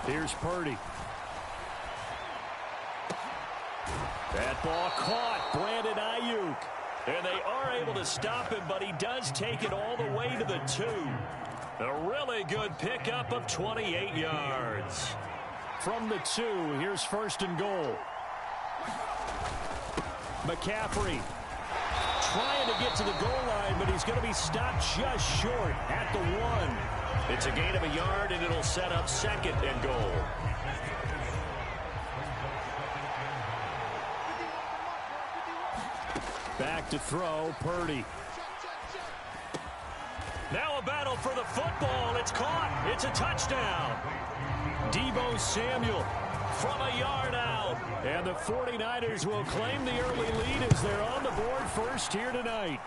Here's Purdy. That ball caught. Brandon Ayuk. And they are able to stop him, but he does take it all the way to the 2. A really good pickup of 28 yards. From the 2, here's 1st and goal. McCaffrey trying to get to the goal line, but he's going to be stopped just short at the 1. It's a gain of a yard, and it'll set up 2nd and goal. Back to throw, Purdy. Now a battle for the football. It's caught. It's a touchdown. Deebo Samuel from a yard out. And the 49ers will claim the early lead as they're on the board first here tonight.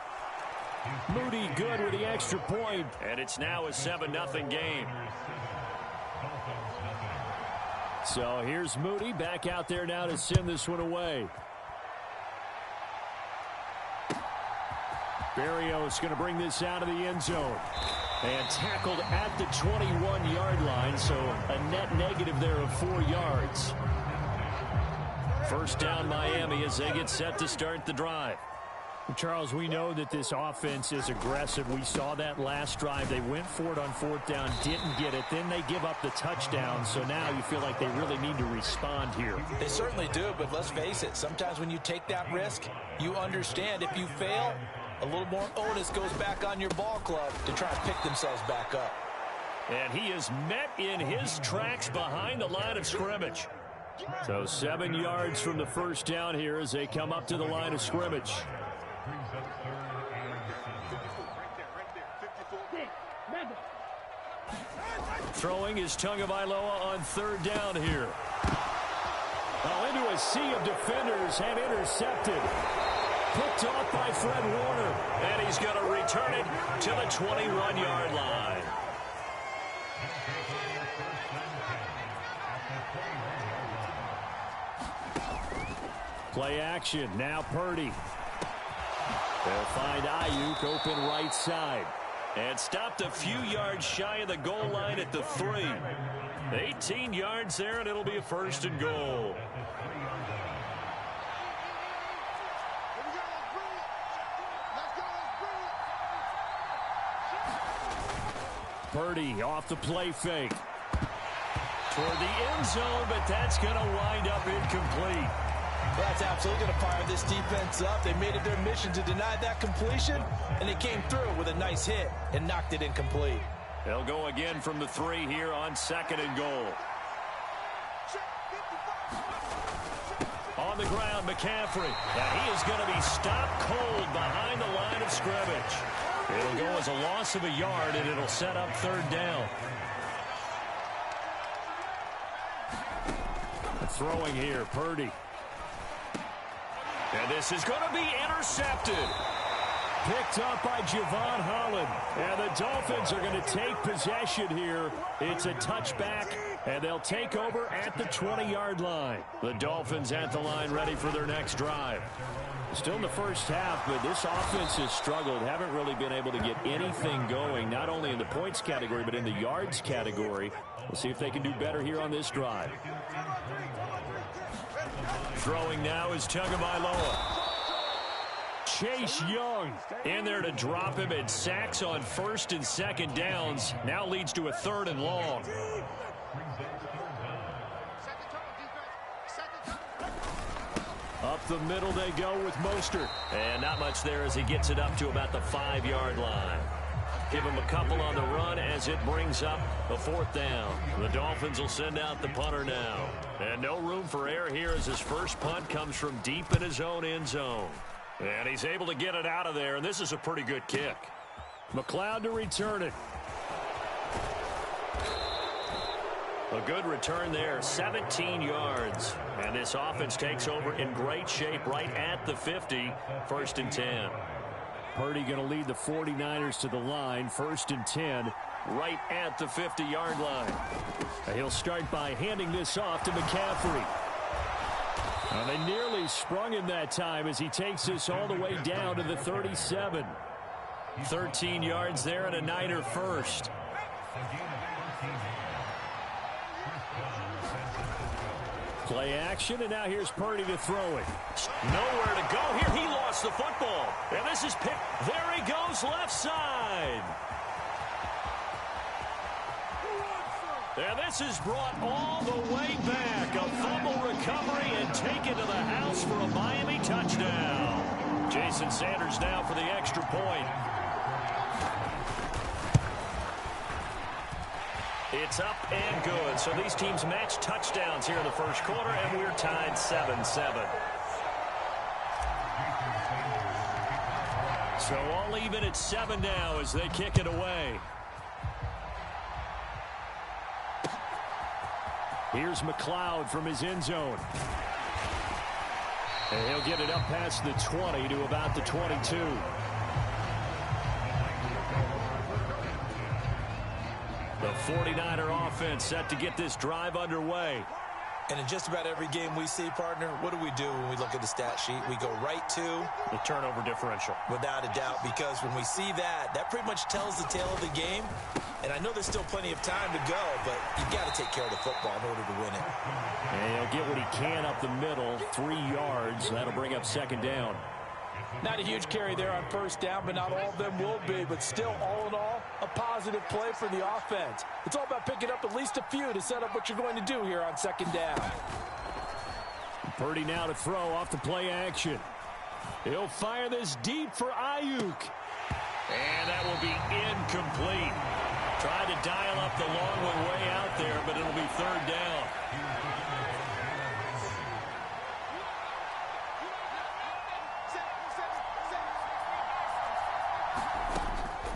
Moody good with the extra point. And it's now a 7-0 game. So here's Moody back out there now to send this one away. Berrios going to bring this out of the end zone. And tackled at the 21-yard line, so a net negative there of 4 yards. First down Miami as they get set to start the drive. Charles, we know that this offense is aggressive. We saw that last drive. They went for it on 4th down, didn't get it. Then they give up the touchdown, so now you feel like they really need to respond here. They certainly do, but let's face it. Sometimes when you take that risk, you understand if you fail, a little more onus goes back on your ball club to try and pick themselves back up. And he is met in his tracks behind the line of scrimmage. So 7 yards from the first down here as they come up to the line of scrimmage. Throwing is Tagovailoa on 3rd down here. Into a sea of defenders and intercepted. Picked off by Fred Warner. And he's going to return it to the 21-yard line. Play action. Now Purdy. They'll find Ayuk open right side. And stopped a few yards shy of the goal line at the 3. 18 yards there, and it'll be a 1st and goal. Purdy off the play fake. Toward the end zone, but that's going to wind up incomplete. That's absolutely going to fire this defense up. They made it their mission to deny that completion, and they came through with a nice hit and knocked it incomplete. They'll go again from the 3 here on 2nd and goal. On the ground, McCaffrey. Now he is going to be stopped cold behind the line of scrimmage. It'll go as a loss of a yard, and it'll set up 3rd down. Throwing here, Purdy. And this is going to be intercepted. Picked up by Javon Holland. And the Dolphins are going to take possession here. It's a touchback, and they'll take over at the 20-yard line. The Dolphins at the line ready for their next drive. Still in the first half, but this offense has struggled. Haven't really been able to get anything going, not only in the points category, but in the yards category. We'll see if they can do better here on this drive. Throwing now is Tagovailoa. Chase Young in there to drop him, and sacks on 1st and 2nd downs. Now leads to a 3rd and long. Up the middle they go with Mostert. And not much there as he gets it up to about the 5-yard line. Give him a couple on the run as it brings up a 4th down. The Dolphins will send out the punter now. And no room for error here as his first punt comes from deep in his own end zone. And he's able to get it out of there, and this is a pretty good kick. McLeod to return it. A good return there, 17 yards. And this offense takes over in great shape right at the 50, 1st and 10. Purdy going to lead the 49ers to the line, 1st and 10, right at the 50-yard line. He'll start by handing this off to McCaffrey. They nearly sprung him that time as he takes this all the way down to the 37. 13 yards there and a Niner first. Play action, and now here's Purdy to throw it. Nowhere to go here. He lost the football. And this is picked. There he goes, left side. And this is brought all the way back. A fumble recovery and taken to the house for a Miami touchdown. Jason Sanders now for the extra point. It's up and good. So these teams match touchdowns here in the first quarter, and we're tied 7-7. So all even at 7 now as they kick it away. Here's McLeod from his end zone. And he'll get it up past the 20 to about the 22. The 49er offense set to get this drive underway. And in just about every game we see, partner, what do we do when we look at the stat sheet? We go right to the turnover differential. Without a doubt, because when we see that, that pretty much tells the tale of the game. And I know there's still plenty of time to go, but you've got to take care of the football in order to win it. And he'll get what he can up the middle, 3 yards. That'll bring up second down. Not a huge carry there on first down, but not all of them will be. But still, all in all, a positive play for the offense. It's all about picking up at least a few to set up what you're going to do here on second down. Purdy now to throw off the play action. He'll fire this deep for Ayuk. And that will be incomplete. Tried to dial up the long one way out there, but it'll be third down.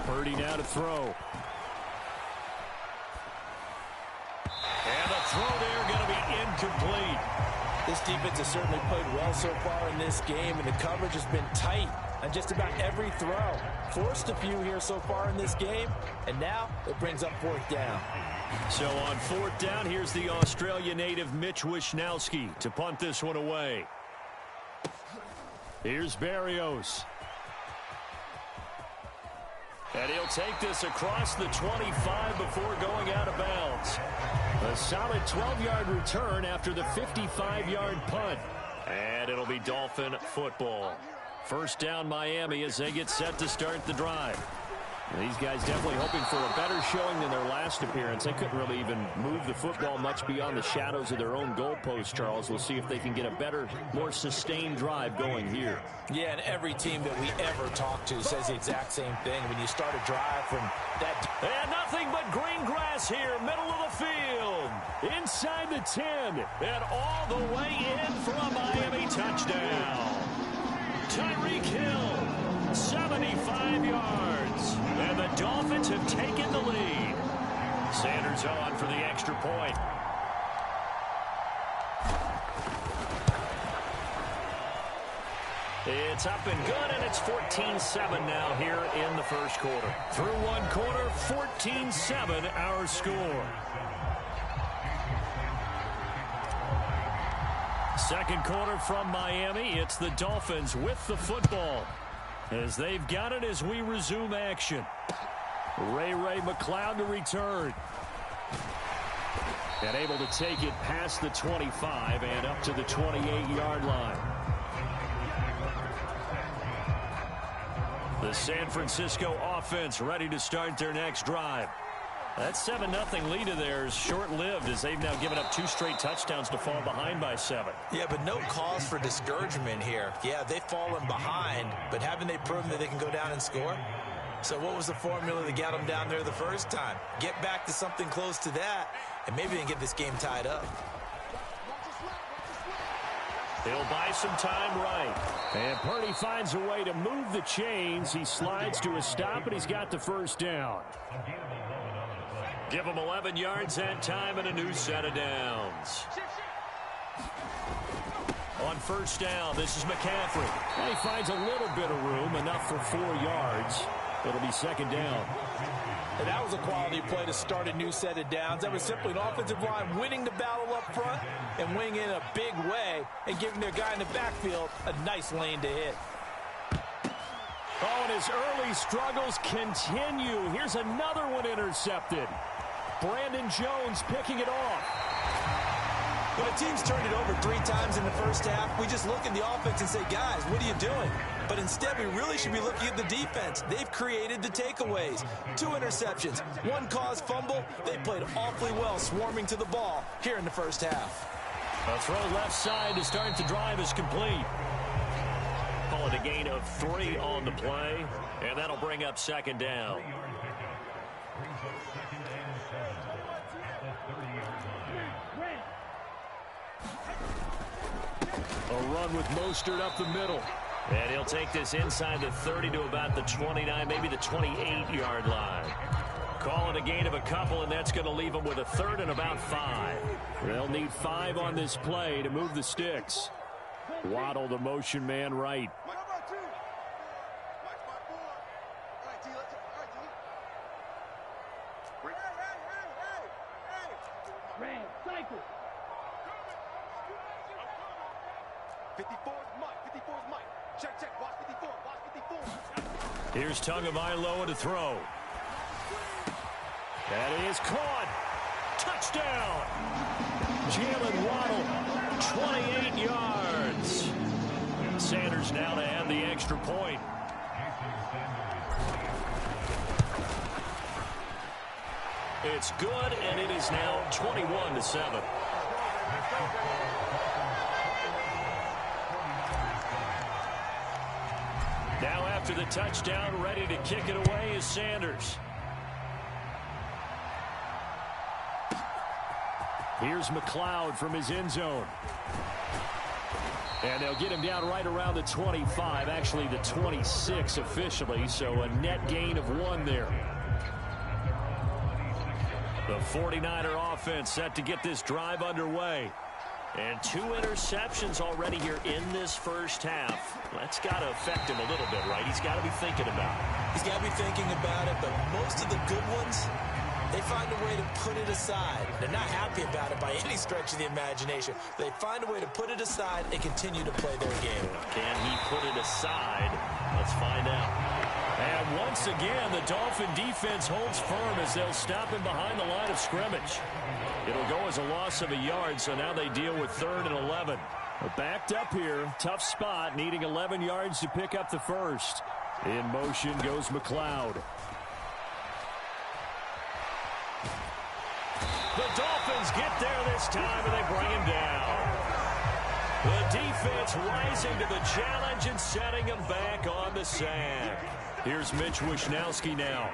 Purdy now to throw. And the throw there going to be incomplete. This defense has certainly played well so far in this game, and the coverage has been tight on just about every throw. Forced a few here so far in this game, and now it brings up fourth down. So on fourth down, here's the Australia native Mitch Wishnowsky to punt this one away. Here's Berrios. And he'll take this across the 25 before going out of bounds. A solid 12-yard return after the 55-yard punt. And it'll be Dolphin football. First down Miami as they get set to start the drive. And these guys definitely hoping for a better showing than their last appearance. They couldn't really even move the football much beyond the shadows of their own goalpost, Charles. We'll see if they can get a better, more sustained drive going here. Yeah, and every team that we ever talk to says the exact same thing. When you start a drive from that... And nothing but green grass here, middle of the field. Inside the 10, and all the way in for a Miami touchdown. Tyreek Hill, 75 yards. And the Dolphins have taken the lead. Sanders on for the extra point. It's up and good, and it's 14-7 now here in the first quarter. Through one quarter, 14-7 our score. Second quarter from Miami. It's the Dolphins with the football, as they've got it as we resume action. Ray McLeod to return. And able to take it past the 25 and up to the 28-yard line. The San Francisco offense ready to start their next drive. That 7-0 lead of theirs short-lived as they've now given up 2 straight touchdowns to fall behind by 7. Yeah, but no cause for discouragement here. Yeah, they've fallen behind, but haven't they proven that they can go down and score? So what was the formula that got them down there the first time? Get back to something close to that, and maybe they can get this game tied up. He'll buy some time right. And Purdy finds a way to move the chains. He slides to a stop, and he's got the first down. Give him 11 yards that time and a new set of downs. On first down, this is McCaffrey. And he finds a little bit of room, enough for 4 yards. It'll be second down. And that was a quality play to start a new set of downs. That was simply an offensive line winning the battle up front and winning in a big way and giving their guy in the backfield a nice lane to hit. Oh, and his early struggles continue. Here's another one intercepted. Brandon Jones picking it off. When a team's turned it over 3 times in the first half, we just look at the offense and say, guys, what are you doing? But instead, we really should be looking at the defense. They've created the takeaways. 2 interceptions, 1 caused fumble. They played awfully well swarming to the ball here in the first half. A throw left side to start the drive is complete. Call it a gain of 3 on the play, and that'll bring up second down. A run with Mostert up the middle. And he'll take this inside the 30 to about the 29, maybe the 28-yard line. Call it a gain of a couple, and that's going to leave them with a third and about 5. They'll need 5 on this play to move the sticks. Waddle, the motion man, right. Here's Tagovailoa to throw. That is caught. Touchdown. Jalen Waddle, 28 yards. Sanders now to add the extra point. It's good, and it is now 21-7. Now after the touchdown, ready to kick it away is Sanders. Here's McLeod from his end zone. And they'll get him down right around the 25, actually the 26 officially, so a net gain of 1 there. The 49er offense set to get this drive underway. And 2 interceptions already here in this first half. That's got to affect him a little bit, right? He's got to be thinking about it. He's got to be thinking about it, but most of the good ones, they find a way to put it aside. They're not happy about it by any stretch of the imagination. They find a way to put it aside and continue to play their game. Can he put it aside? Let's find out. And once again, the Dolphin defense holds firm as they'll stop him behind the line of scrimmage. It'll go as a loss of a yard, so now they deal with 3rd and 11. Backed up here, tough spot, needing 11 yards to pick up the first. In motion goes McLeod. The Dolphins get there this time, and they bring him down. The defense rising to the challenge and setting him back on the sand. Here's Mitch Wishnowsky now.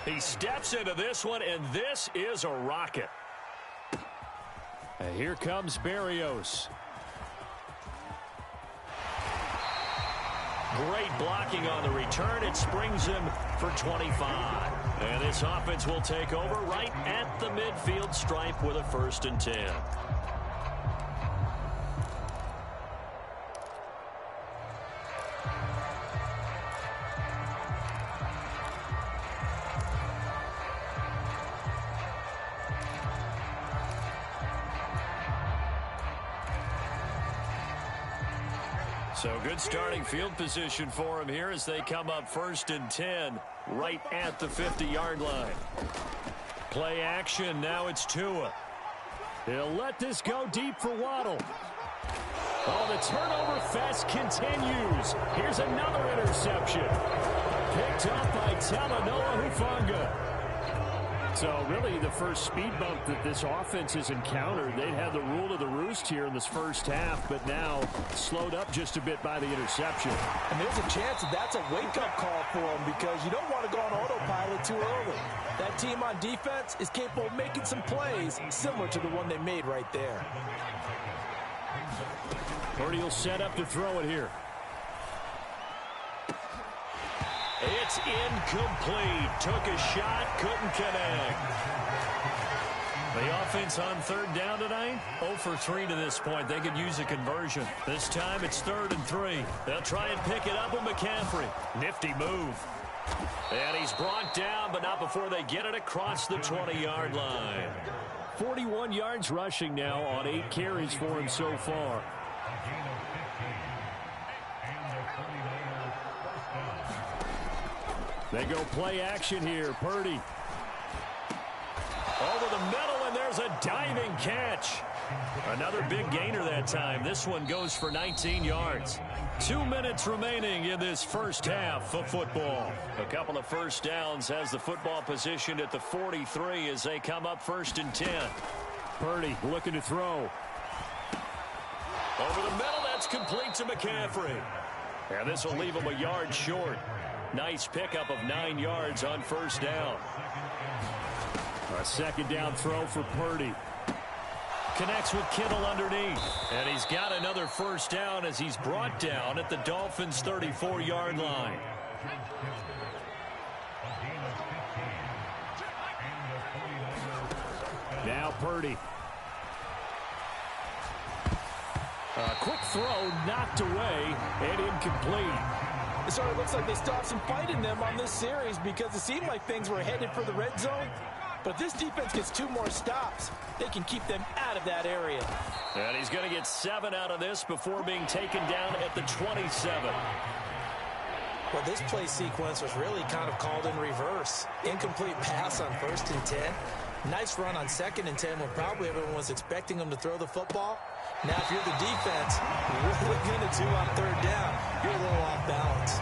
He steps into this one, and this is a rocket. And here comes Berrios. Great blocking on the return. It springs him for 25. And this offense will take over right at the midfield stripe with a 1st and 10. So good starting field position for him here as they come up 1st and 10 right at the 50-yard line. Play action. Now it's Tua. He'll let this go deep for Waddle. Oh, the turnover fest continues. Here's another interception. Picked up by Talanoa Hufanga. So really the first speed bump that this offense has encountered. They'd had the rule of the roost here in this first half, but now slowed up just a bit by the interception. And there's a chance that that's a wake-up call for them because you don't want to go on autopilot too early. That team on defense is capable of making some plays similar to the one they made right there. Purdy will set up to throw it here. It's incomplete. Took a shot, couldn't connect. The offense on 3rd down tonight, 0 for 3 to this point. They could use a conversion. This time it's 3rd and 3. They'll try and pick it up with McCaffrey. Nifty move. And he's brought down, but not before they get it across the 20-yard line. 41 yards rushing now on 8 carries for him so far. They go play action here. Purdy. Over the middle, and there's a diving catch. Another big gainer that time. This one goes for 19 yards. 2 minutes remaining in this first half of football. A couple of first downs has the football positioned at the 43 as they come up 1st and 10. Purdy looking to throw. Over the middle, that's complete to McCaffrey. And this will leave him a yard short. Nice pickup of 9 yards on 1st down. A 2nd down throw for Purdy. Connects with Kittle underneath. And he's got another 1st down as he's brought down at the Dolphins' 34-yard line. Now Purdy. A quick throw knocked away and incomplete. It sort of looks like they stopped some fight in them on this series because it seemed like things were headed for the red zone. But if this defense gets 2 more stops, they can keep them out of that area. And he's going to get 7 out of this before being taken down at the 27. Well, this play sequence was really kind of called in reverse. Incomplete pass on 1st and 10. Nice run on 2nd and 10 when probably everyone was expecting him to throw the football. Now, if you're the defense, what are you going to do on 3rd down? You're a little off balance.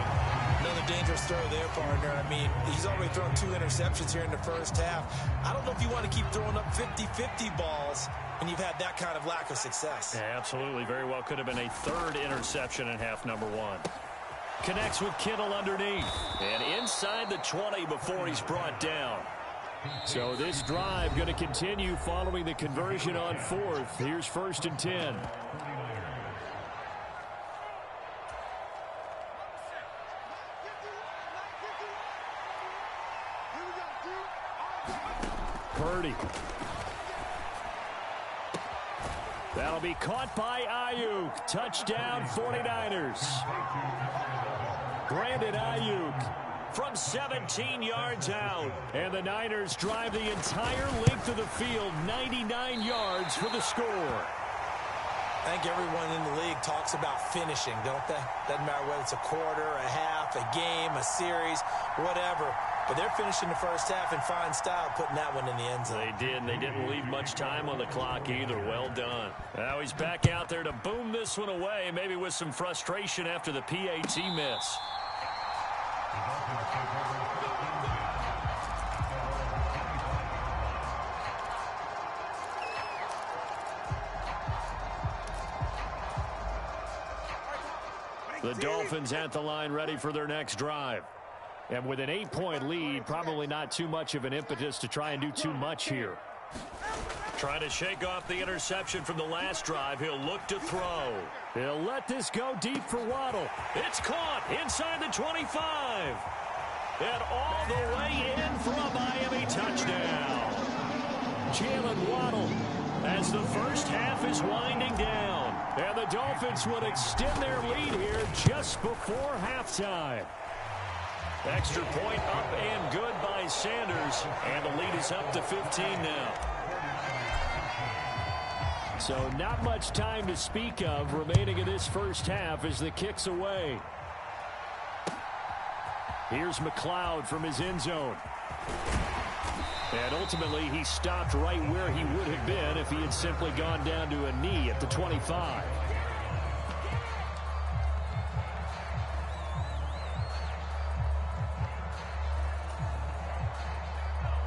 Another dangerous throw there, partner. I mean, he's already thrown 2 interceptions here in the first half. I don't know if you want to keep throwing up 50-50 balls when you've had that kind of lack of success. Yeah, absolutely. Very well could have been a 3rd interception in half number 1. Connects with Kittle underneath. And inside the 20 before he's brought down. So this drive going to continue following the conversion on 4th. Here's 1st and 10. Purdy. That'll be caught by Ayuk. Touchdown 49ers. Brandon Ayuk from 17 yards out. And the Niners drive the entire length of the field, 99 yards for the score. I think everyone in the league talks about finishing, don't they? Doesn't matter whether it's a quarter, a half, a game, a series, whatever. But they're finishing the first half in fine style, putting that one in the end zone. They did, and they didn't leave much time on the clock either. Well done. Now he's back out there to boom this one away, maybe with some frustration after the PAT miss. The Dolphins at the line ready for their next drive. And with an 8-point lead, probably not too much of an impetus to try and do too much here. Trying to shake off the interception from the last drive. He'll look to throw. He'll let this go deep for Waddle. It's caught inside the 25. And all the way in for a Miami touchdown. Jalen Waddle as the first half is winding down. And the Dolphins would extend their lead here just before halftime. Extra point up and good by Sanders. And the lead is up to 15 now. So not much time to speak of remaining in this first half as the kick's away. Here's McLeod from his end zone. And ultimately, he stopped right where he would have been if he had simply gone down to a knee at the 25.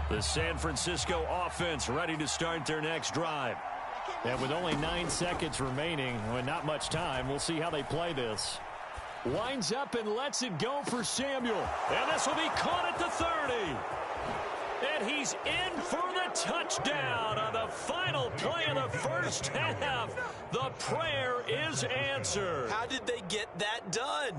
The San Francisco offense ready to start their next drive. And with only 9 seconds remaining, with not much time, we'll see how they play this. Winds up and lets it go for Samuel. And this will be caught at the 30. And he's in for the touchdown on the final play of the first half. The prayer is answered. How did they get that done?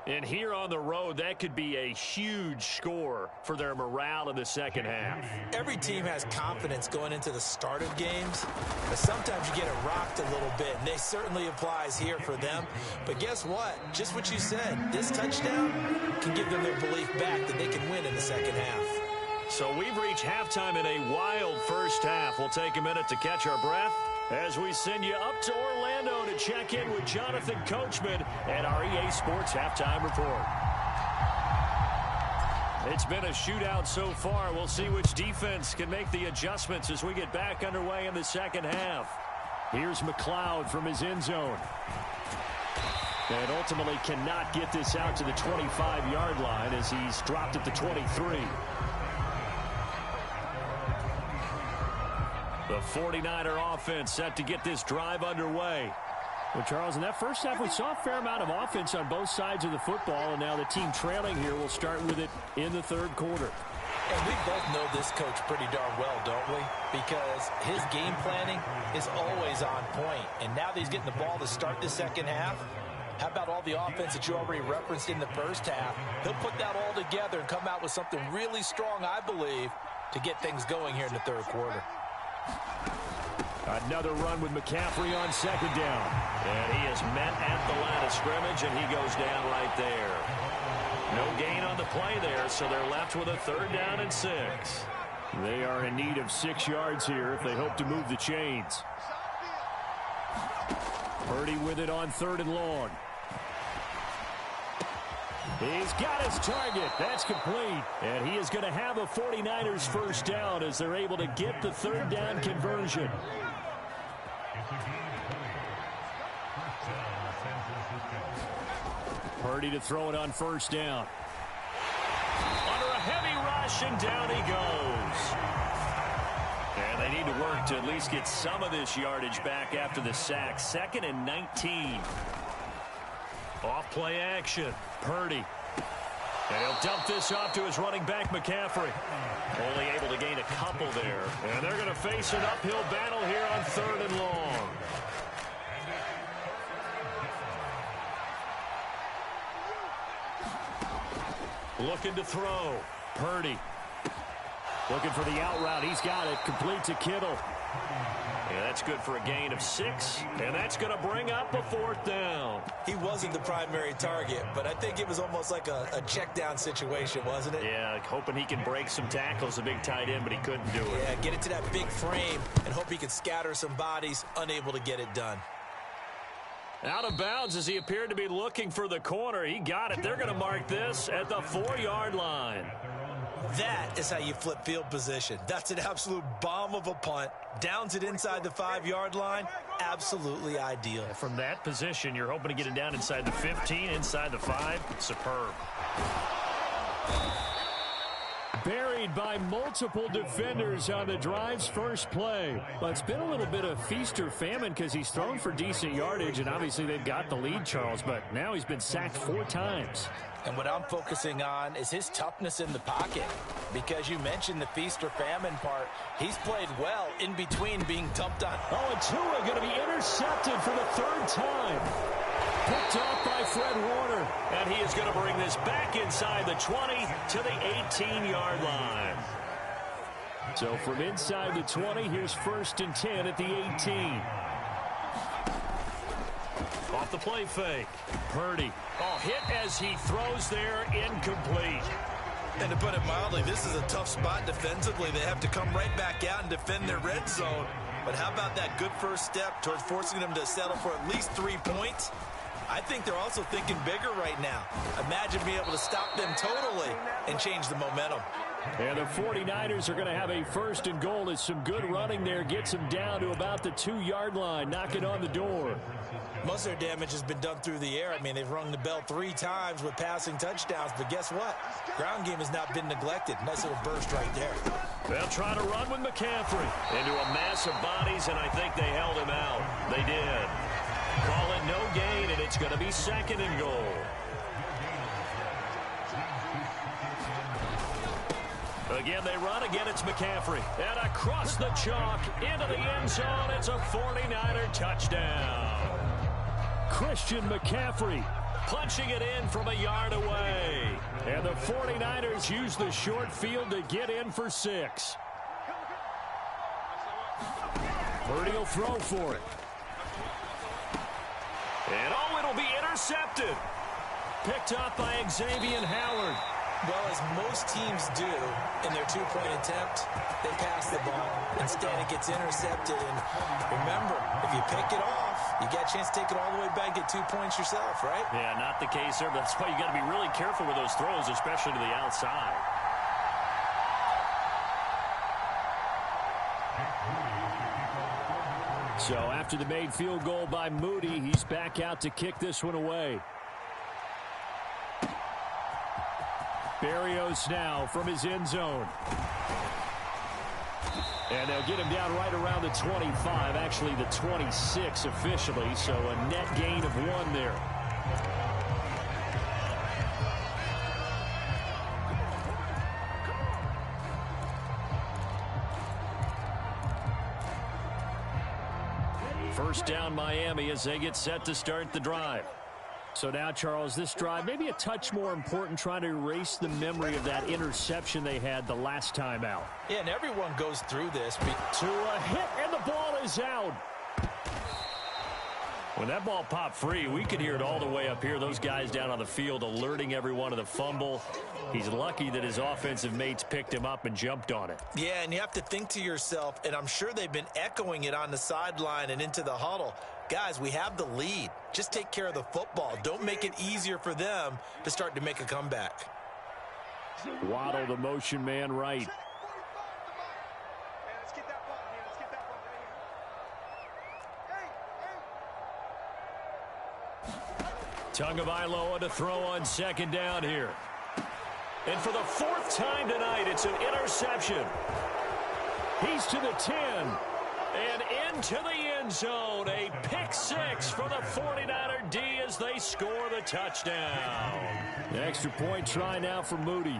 And here on the road, that could be a huge score for their morale in the second half. Every team has confidence going into the start of games, but sometimes you get it rocked a little bit, and it certainly applies here for them. But guess what? Just what you said, this touchdown can give them their belief back that they can win in the second half. So we've reached halftime in a wild first half. We'll take a minute to catch our breath as we send you up to Orlando to check in with Jonathan Coachman and our EA Sports Halftime Report. It's been a shootout so far. We'll see which defense can make the adjustments as we get back underway in the second half. Here's McLeod from his end zone. And ultimately cannot get this out to the 25-yard line as he's dropped at the 23. The 49er offense set to get this drive underway. Well, Charles, in that first half, we saw a fair amount of offense on both sides of the football, and now the team trailing here will start with it in the third quarter. And we both know this coach pretty darn well, don't we? Because his game planning is always on point. And now that he's getting the ball to start the second half, how about all the offense that you already referenced in the first half? He'll put that all together and come out with something really strong, I believe, to get things going here in the third quarter. Another run with McCaffrey on second down. And he is met at the line of scrimmage, and he goes down right there. No gain on the play there, so they're left with a 3rd down and 6. They are in need of 6 yards here if they hope to move the chains. Purdy with it on 3rd and long. He's got his target. That's complete. And he is going to have a 49ers first down as they're able to get the 3rd down conversion. Purdy to throw it on 1st down. Under a heavy rush, and down he goes. And they need to work to at least get some of this yardage back after the sack. 2nd and 19. Off play action. Purdy. And he'll dump this off to his running back, McCaffrey. Only able to gain a couple there. And they're going to face an uphill battle here on 3rd and long. Looking to throw. Purdy. Looking for the out route. He's got it. Complete to Kittle. Yeah, that's good for a gain of 6. And that's going to bring up a 4th down. He wasn't the primary target, but I think it was almost like a check down situation, wasn't it? Yeah, hoping he can break some tackles, a big tight end, but he couldn't do it. Yeah, get it to that big frame and hope he can scatter some bodies, unable to get it done. Out of bounds as he appeared to be looking for the corner. He got it. They're going to mark this at the 4-yard line. That is how you flip field position. That's an absolute bomb of a punt. Downs it inside the 5-yard line. Absolutely ideal. From that position, you're hoping to get it down inside the 15, inside the 5. Superb. Buried by multiple defenders on the drive's first play. Well, it's been a little bit of feast or famine because he's thrown for decent yardage, and obviously they've got the lead, Charles, but now he's been sacked 4 times. And what I'm focusing on is his toughness in the pocket. Because you mentioned the feast or famine part. He's played well in between being dumped on. Oh, and Tua going to be intercepted for the 3rd time. Picked off by Fred Warner. And he is going to bring this back inside the 20 to the 18-yard line. So from inside the 20, here's 1st and 10 at the 18. Off the play fake. Purdy. Oh, hit as he throws there, incomplete. And to put it mildly, this is a tough spot defensively. They have to come right back out and defend their red zone. But how about that good first step towards forcing them to settle for at least 3 points? I think they're also thinking bigger right now. Imagine being able to stop them totally and change the momentum. And the 49ers are going to have a 1st and goal as some good running there gets them down to about the 2-yard line, knocking on the door. Most of their damage has been done through the air. I mean, they've rung the bell 3 times with passing touchdowns, but guess what? Ground game has not been neglected. Nice little burst right there. They'll try to run with McCaffrey into a mass of bodies, and I think they held him out. They did. Call it no gain, and it's going to be 2nd and goal. Again, they run. Again, it's McCaffrey. And across the chalk into the end zone, it's a 49er touchdown. Christian McCaffrey punching it in from a yard away. And the 49ers use the short field to get in for 6. Purdy will throw for it. And oh, it'll be intercepted. Picked up by Xavier Howard. Well, as most teams do in their 2-point attempt, they pass the ball. Instead, it gets intercepted. And remember, if you pick it off, you got a chance to take it all the way back, get 2 points yourself, right? Yeah, not the case there. But that's why you got to be really careful with those throws, especially to the outside. So after the made field goal by Moody, he's back out to kick this one away. Berrios now from his end zone. And they'll get him down right around the 25, actually the 26 officially, so a net gain of 1 there. First down Miami as they get set to start the drive. So now, Charles, this drive maybe a touch more important, trying to erase the memory of that interception they had the last time out. Yeah, and everyone goes through this. To a hit, and the ball is out. When that ball popped free, we could hear it all the way up here. Those guys down on the field alerting everyone of the fumble. He's lucky that his offensive mates picked him up and jumped on it. Yeah, and you have to think to yourself, and I'm sure they've been echoing it on the sideline and into the huddle. Guys, we have the lead. Just take care of the football. Don't make it easier for them to start to make a comeback. Waddle, the motion man, right. Tagovailoa to throw on second down here. And for the 4th time tonight, it's an interception. He's to the 10. And into the end zone. A pick 6 for the 49er D as they score the touchdown. The extra point try now for Moody.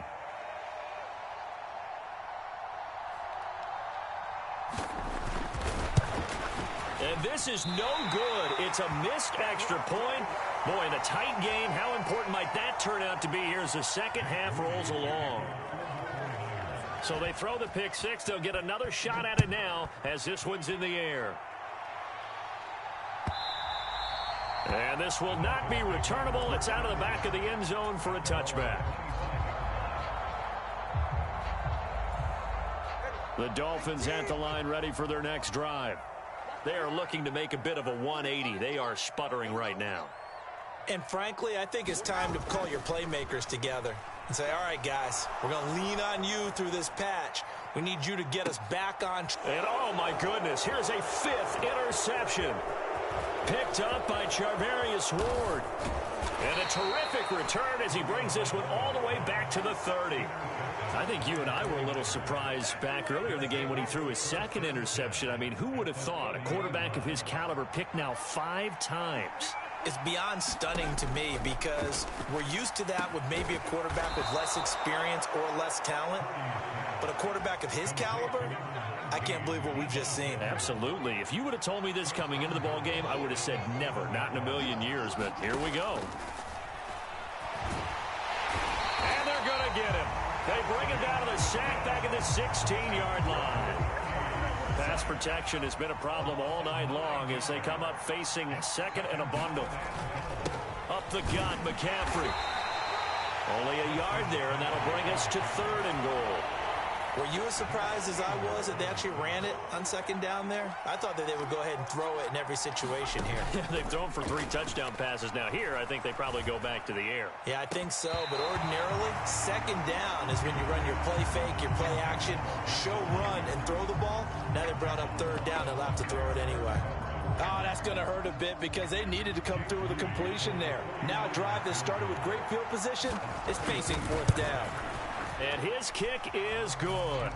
And this is no good. It's a missed extra point. Boy, in a tight game, how important might that turn out to be here as the second half rolls along? So they throw the pick 6. They'll get another shot at it now as this one's in the air. And this will not be returnable. It's out of the back of the end zone for a touchback. The Dolphins at the line ready for their next drive. They are looking to make a bit of a 180. They are sputtering right now. And frankly, I think it's time to call your playmakers together and say, all right, guys, we're going to lean on you through this patch. We need you to get us back on. And, oh, my goodness, here's a 5th interception. Picked up by Charvarius Ward. And a terrific return as he brings this one all the way back to the 30. I think you and I were a little surprised back earlier in the game when he threw his 2nd interception. I mean, who would have thought a quarterback of his caliber picked now 5 times? It's beyond stunning to me because we're used to that with maybe a quarterback with less experience or less talent. But a quarterback of his caliber, I can't believe what we've just seen. Absolutely. If you would have told me this coming into the ball game, I would have said never, not in a million years. But here we go. And they're going to get him. They bring him down to the sack back at the 16-yard line. Pass protection has been a problem all night long as they come up facing 2nd and a bundle. Up the gut, McCaffrey. Only a yard there, and that'll bring us to 3rd and goal. Were you as surprised as I was that they actually ran it on 2nd down there? I thought that they would go ahead and throw it in every situation here. Yeah, they've thrown for 3 touchdown passes. Now here, I think they probably go back to the air. Yeah, I think so. But ordinarily, 2nd down is when you run your play fake, your play action, show run, and throw the ball. Now they brought up 3rd down. They'll have to throw it anyway. Oh, that's going to hurt a bit because they needed to come through with a completion there. Now a drive that started with great field position is facing 4th down. And his kick is good.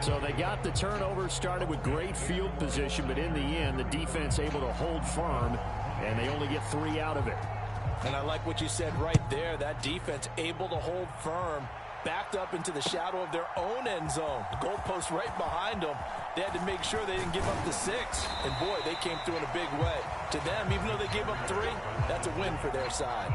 So they got the turnover started with great field position, but in the end, the defense able to hold firm, and they only get 3 out of it. And I like what you said right there. That defense able to hold firm, backed up into the shadow of their own end zone. The goalpost right behind them. They had to make sure they didn't give up the 6. And, boy, they came through in a big way. To them, even though they gave up 3, that's a win for their side.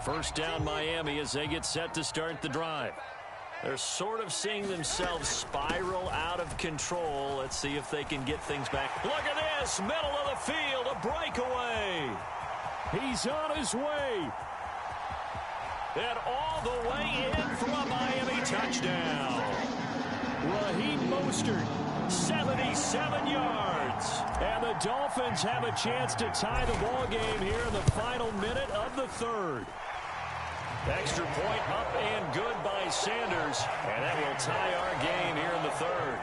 First down Miami as they get set to start the drive. They're sort of seeing themselves spiral out of control. Let's see if they can get things back. Look at this, middle of the field, a breakaway. He's on his way. And all the way in for a Miami touchdown. Raheem Mostert, 77 yards. And the Dolphins have a chance to tie the ball game here in the final minute of the third. Extra point up and good by Sanders, and that will tie our game here in the third.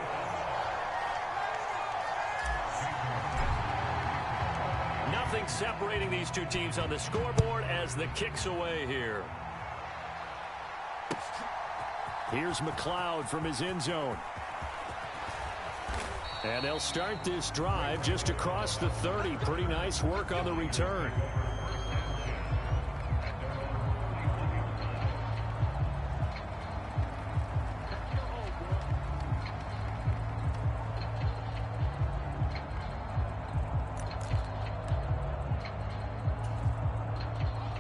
Nothing separating these two teams on the scoreboard as the kick's away here. Here's McLeod from his end zone. And they'll start this drive just across the 30. Pretty nice work on the return.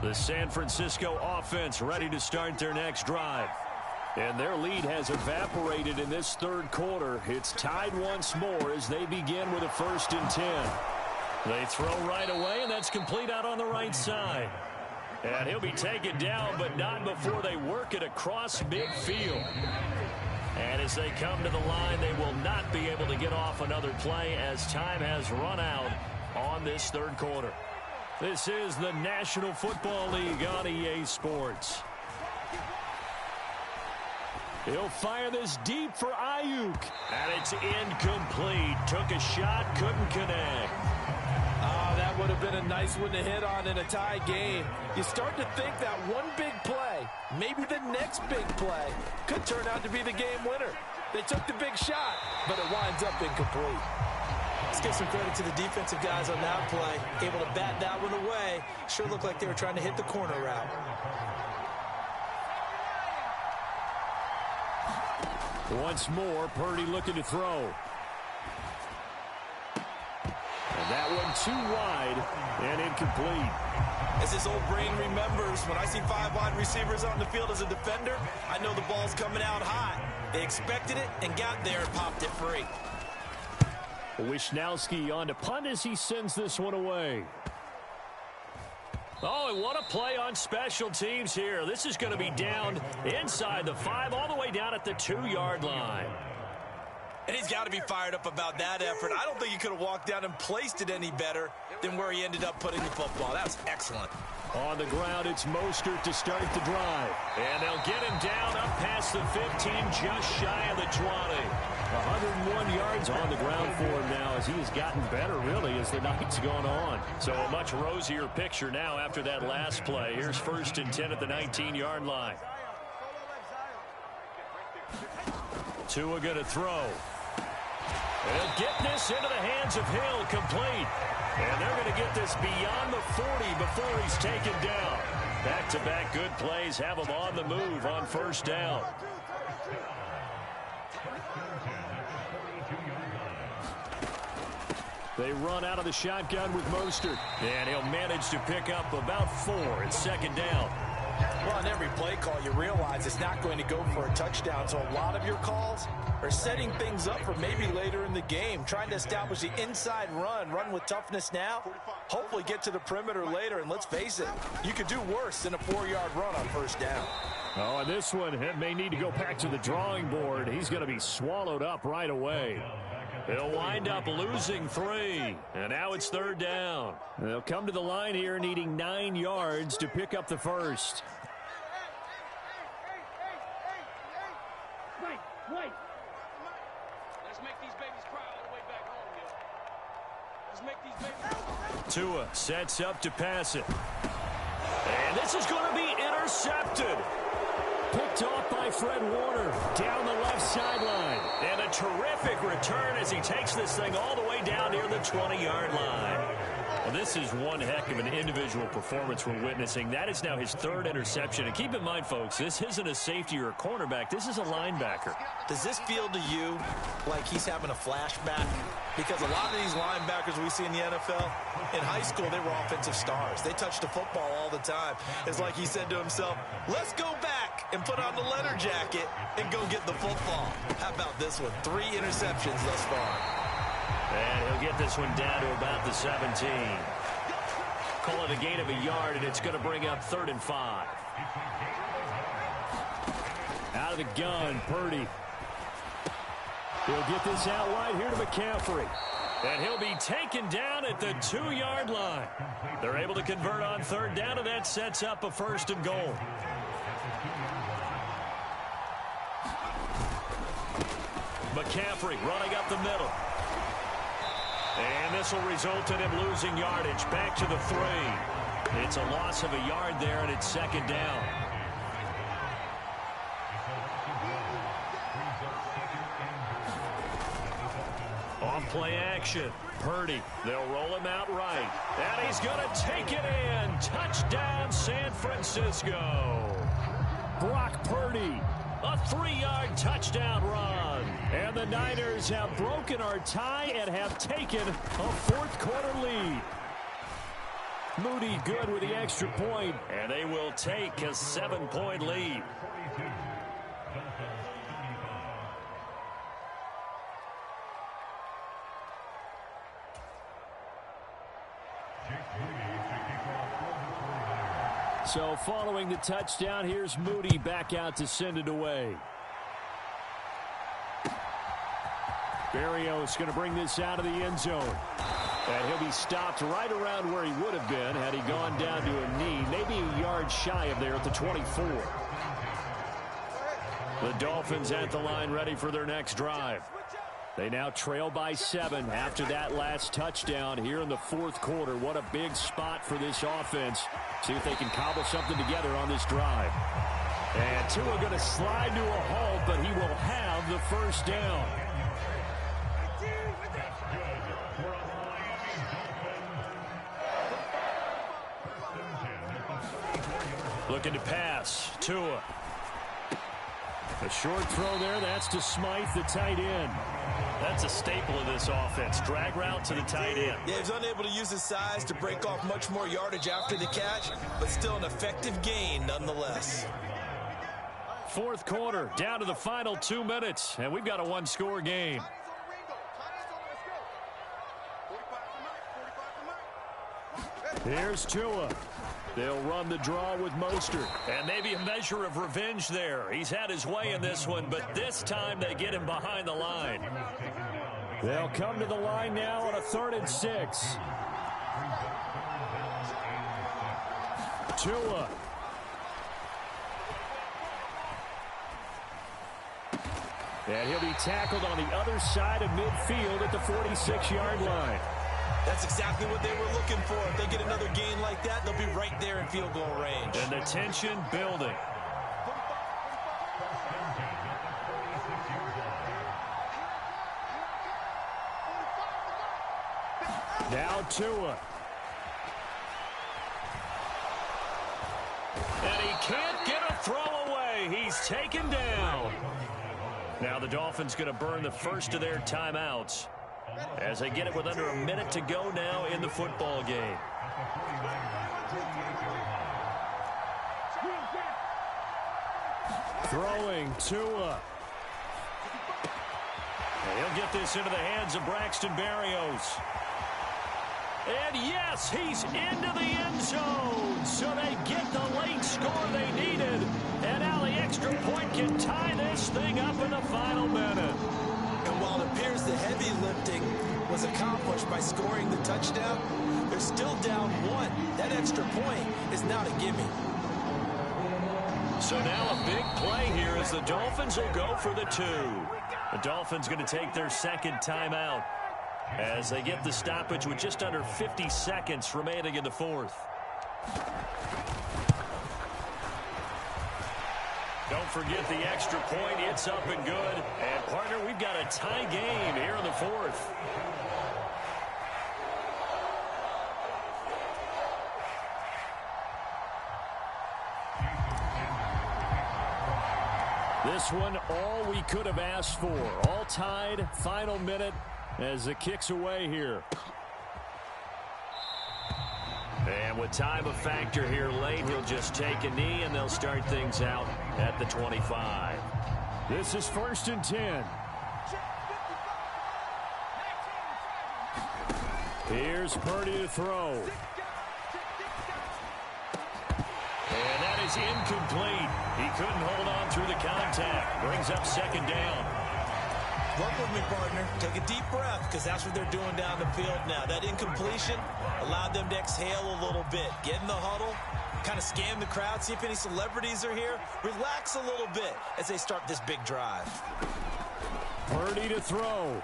The San Francisco offense ready to start their next drive. And their lead has evaporated in this third quarter. It's tied once more as they begin with a 1st and 10. They throw right away, and that's complete out on the right side. And he'll be taken down, but not before they work it across midfield. And as they come to the line, they will not be able to get off another play as time has run out on this third quarter. This is the National Football League on EA Sports. He'll fire this deep for Ayuk. And it's incomplete. Took a shot, couldn't connect. That would have been a nice one to hit on in a tie game. You start to think that one big play, maybe the next big play, could turn out to be the game winner. They took the big shot, but it winds up incomplete. Let's give some credit to the defensive guys on that play. Able to bat that one away. Sure looked like they were trying to hit the corner route. Once more, Purdy looking to throw. And that one too wide and incomplete. As his old brain remembers, when I see 5 wide receivers on the field as a defender, I know the ball's coming out hot. They expected it and got there and popped it free. Wishnowski on to punt as he sends this one away. Oh, and what a play on special teams here. This is going to be down inside the 5, all the way down at the 2-yard line. And he's got to be fired up about that effort. I don't think he could have walked down and placed it any better than where he ended up putting the football. That was excellent. On the ground, it's Mostert to start the drive. And they'll get him down up past the 15, just shy of the 20. 101 yards on the ground for him now as he has gotten better, really, as the night's gone on. So a much rosier picture now after that last play. Here's 1st and 10 at the 19-yard line. Tua going to throw. They'll get this into the hands of Hill, complete. And they're going to get this beyond the 40 before he's taken down. Back-to-back good plays have him on the move on 1st down. They run out of the shotgun with Mostert. And he'll manage to pick up about 4 at 2nd down. Well, on every play call, you realize it's not going to go for a touchdown. So a lot of your calls are setting things up for maybe later in the game, trying to establish the inside run with toughness now, hopefully get to the perimeter later. And let's face it, you could do worse than a 4-yard run on 1st down. Oh, and this one may need to go back to the drawing board. He's going to be swallowed up right away. They'll wind up losing 3, and now it's 3rd down. They'll come to the line here needing 9 yards to pick up the 1st. Wait. Let's make these babies cry all the way back home, yo. Let's make these babies. Tua sets up to pass it. And this is going to be intercepted. Picked off by Fred Warner down the left sideline. And a terrific return as he takes this thing all the way down near the 20-yard line. Well, this is one heck of an individual performance we're witnessing. That is now his 3rd interception. And keep in mind, folks, this isn't a safety or a cornerback. This is a linebacker. Does this feel to you like he's having a flashback? Because a lot of these linebackers we see in the NFL, in high school, they were offensive stars. They touched the football all the time. It's like he said to himself, let's go back and put on the leather jacket and go get the football. How about this one? 3 interceptions thus far. And he'll get this one down to about the 17. Call it a gain of a yard, and it's going to bring up 3rd and 5. Out of the gun, Purdy. He'll get this out wide here to McCaffrey. And he'll be taken down at the 2-yard line. They're able to convert on third down, and that sets up a 1st and goal. McCaffrey running up the middle. And this will result in him losing yardage. Back to the 3. It's a loss of a yard there, and it's 2nd down. Off play action. Purdy. They'll roll him out right. And he's going to take it in. Touchdown, San Francisco. Brock Purdy. A 3-yard touchdown run. And the Niners have broken our tie and have taken a 4th quarter lead. Moody good with the extra point. And they will take a 7-point lead. So following the touchdown, here's Moody back out to send it away. Berrios going to bring this out of the end zone. And he'll be stopped right around where he would have been had he gone down to a knee, maybe a yard shy of there at the 24. The Dolphins at the line ready for their next drive. They now trail by 7 after that last touchdown here in the 4th quarter. What a big spot for this offense. See if they can cobble something together on this drive. And Tua going to slide to a halt, but he will have the 1st down. Looking to pass. Tua. A short throw there. That's to Smythe, the tight end. That's a staple of this offense. Drag route to the tight end. Yeah, he's unable to use his size to break off much more yardage after the catch, but still an effective gain nonetheless. 4th quarter, down to the final 2 minutes, and we've got a 1-score game. Here's Tua. They'll run the draw with Mostert. And maybe a measure of revenge there. He's had his way in this one, but this time they get him behind the line. They'll come to the line now on a 3rd and 6. Tua. And he'll be tackled on the other side of midfield at the 46-yard line. That's exactly what they were looking for. If they get another gain like that, they'll be right there in field goal range. And the tension building. Now Tua. And he can't get a throw away. He's taken down. Now the Dolphins going to burn the first of their timeouts as they get it with under a minute to go now in the football game. Throwing Tua. And he'll get this into the hands of Braxton Berrios. And yes, he's into the end zone. So they get the late score they needed. And now the extra point can tie this thing up in the final minute. And while it appears the heavy lifting was accomplished by scoring the touchdown, they're still down 1. That extra point is not a gimme. So now a big play here as the Dolphins will go for the 2. The Dolphins going to take their 2nd timeout as they get the stoppage with just under 50 seconds remaining in the 4th. Don't forget the extra point. It's up and good. And, partner, we've got a tie game here in the 4th. This one, all we could have asked for. All tied, final minute as it kicks away here. And with time a factor here late, he'll just take a knee, and they'll start things out at the 25. This is 1st and 10. Here's Purdy to throw. And that is incomplete. He couldn't hold on through the contact. Brings up 2nd down. Work with me, partner. Take a deep breath, because that's what they're doing down the field now. That incompletion allowed them to exhale a little bit. Get in the huddle, kind of scan the crowd, see if any celebrities are here. Relax a little bit as they start this big drive. Purdy to throw.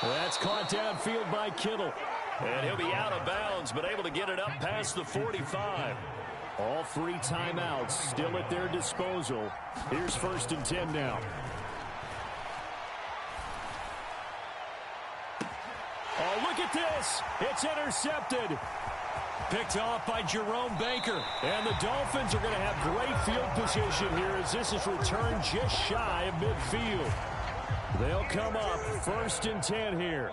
That's caught downfield by Kittle. And he'll be out of bounds, but able to get it up past the 45. All 3 timeouts still at their disposal. Here's 1st and 10 now. Oh, look at this. It's intercepted. Picked off by Jerome Baker. And the Dolphins are going to have great field position here as this is returned just shy of midfield. They'll come up 1st and 10 here.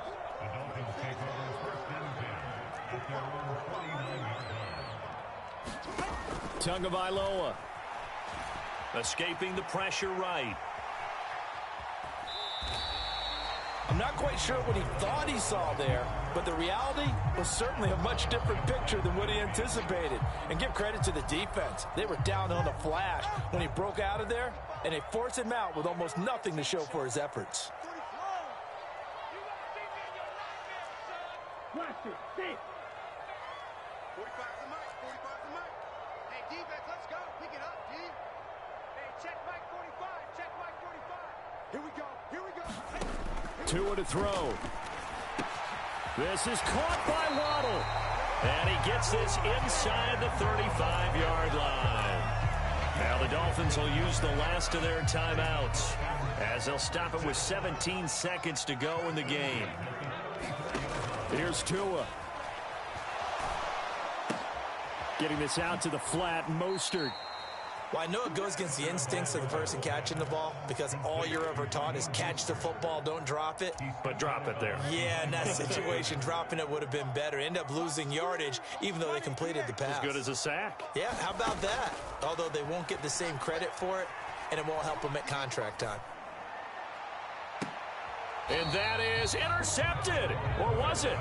Tagovailoa escaping the pressure right. I'm not quite sure what he thought he saw there, but the reality was certainly a much different picture than what he anticipated. And give credit to the defense. They were down on the flash when he broke out of there, and they forced him out with almost nothing to show for his efforts. Tua to throw. This is caught by Waddle. And he gets this inside the 35-yard line. Now the Dolphins will use the last of their timeouts as they'll stop it with 17 seconds to go in the game. Here's Tua. Getting this out to the flat, Mostert. Well, I know it goes against the instincts of the person catching the ball because all you're ever taught is catch the football, don't drop it. But drop it there. Yeah, in that situation, dropping it would have been better. End up losing yardage, even though they completed the pass. As good as a sack. Yeah, how about that? Although they won't get the same credit for it, and it won't help them at contract time. And that is intercepted. Or was it?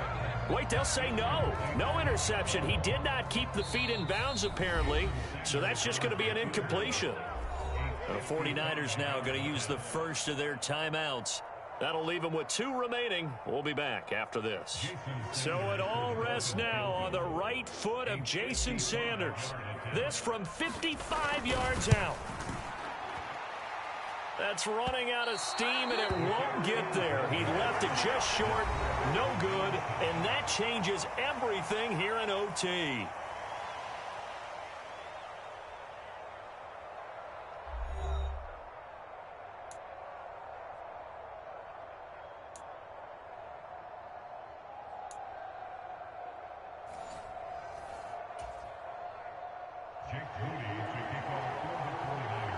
Wait, they'll say no. No interception. He did not keep the feet in bounds, apparently. So that's just going to be an incompletion. The 49ers now going to use the first of their timeouts. That'll leave them with 2 remaining. We'll be back after this. So it all rests now on the right foot of Jason Sanders. This from 55 yards out. That's running out of steam, and it won't get there. He left it just short, no good, and that changes everything here in OT.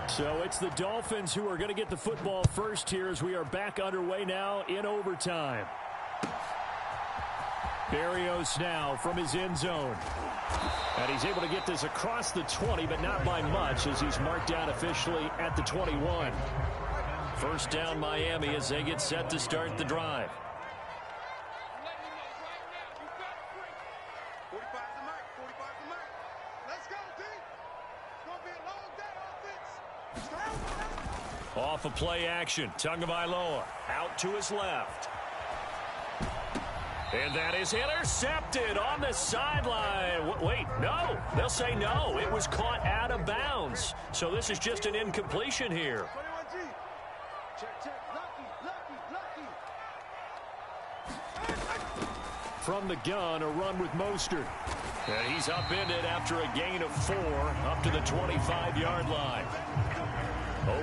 So it's the Dolphins who are going to get the football first here as we are back underway now in overtime. Berrios now from his end zone. And he's able to get this across the 20, but not by much as he's marked down officially at the 21. First down Miami as they get set to start the drive. Off of play action, Tagovailoa out to his left. And that is intercepted on the sideline. Wait, no. They'll say no. It was caught out of bounds. So this is just an incompletion here. From the gun, a run with Mostert. And he's upended after a gain of 4 up to the 25-yard line.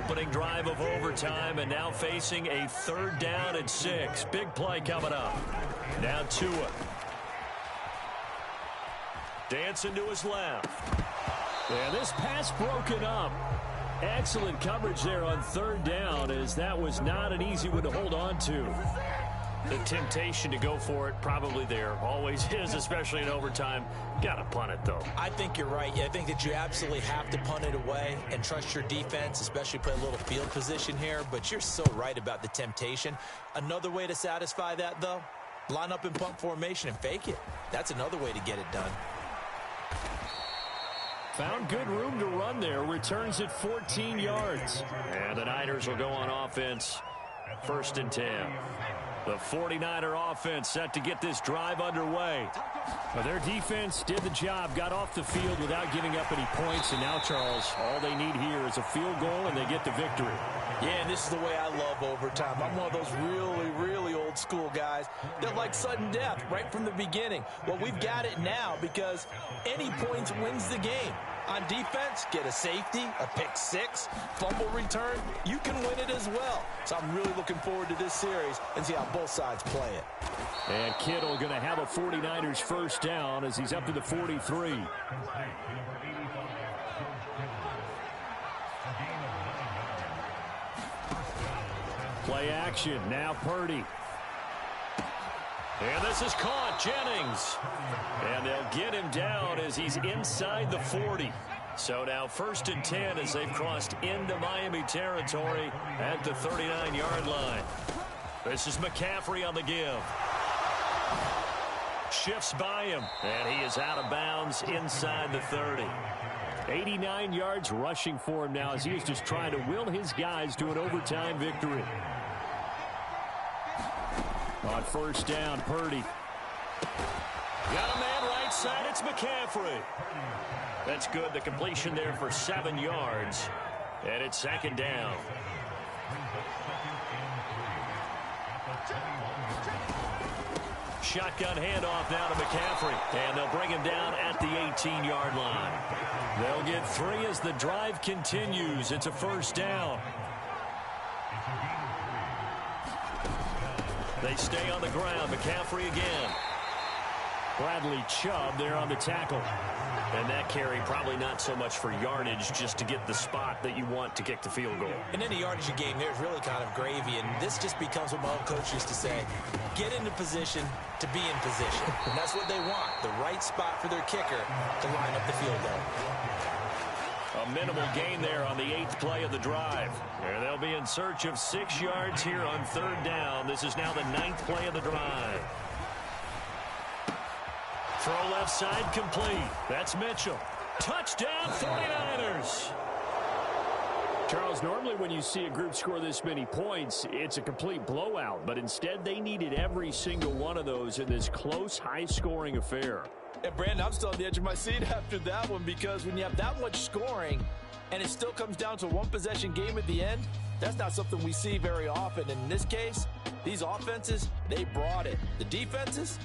Opening drive of overtime, and now facing a 3rd down and 6. Big play coming up. Now Tua. Dancing to his left. And this pass broken up. Excellent coverage there on 3rd down, as that was not an easy one to hold on to. The temptation to go for it probably there. Always is, especially in overtime. Got to punt it, though. I think you're right. I think that you absolutely have to punt it away and trust your defense, especially play a little field position here. But you're so right about the temptation. Another way to satisfy that, though, line up in punt formation and fake it. That's another way to get it done. Found good room to run there. Returns at 14 yards. And the Niners will go on offense. 1st and 10. The 49er offense set to get this drive underway. Well, their defense did the job, got off the field without giving up any points. And now, Charles, all they need here is a field goal, and they get the victory. Yeah, and this is the way I love overtime. I'm one of those really, really old school guys that like sudden death right from the beginning. Well, we've got it now because any points wins the game. On defense, get a safety, a pick six, fumble return, you can win it as well. So I'm really looking forward to this series and see how both sides play it. And Kittle going to have a 49ers first down as he's up to the 43. Play action, now Purdy. And this is caught, Jennings. And they'll get him down as he's inside the 40. So now 1st and 10 as they've crossed into Miami territory at the 39-yard line. This is McCaffrey on the give. Shifts by him, and he is out of bounds inside the 30. 89 yards rushing for him now as he is just trying to will his guys to an overtime victory. On 1st down, Purdy. Got a man right side, it's McCaffrey. That's good, the completion there for 7 yards. And it's 2nd down. Shotgun handoff now to McCaffrey. And they'll bring him down at the 18-yard line. They'll get 3 as the drive continues. It's a 1st down. They stay on the ground. McCaffrey again. Bradley Chubb there on the tackle. And that carry probably not so much for yardage, just to get the spot that you want to kick the field goal. In any yardage game, there's really kind of gravy, and this just becomes what my old coach used to say, get into position to be in position. And that's what they want, the right spot for their kicker to line up the field goal. A minimal gain there on the 8th play of the drive. And they'll be in search of 6 yards here on 3rd down. This is now the 9th play of the drive. Throw left side complete. That's Mitchell. Touchdown 49ers. Charles, normally when you see a group score this many points, it's a complete blowout. But instead, they needed every single one of those in this close, high-scoring affair. And, Brandon, I'm still on the edge of my seat after that one because when you have that much scoring and it still comes down to a one-possession game at the end, that's not something we see very often. In this case, these offenses, they brought it. The defenses,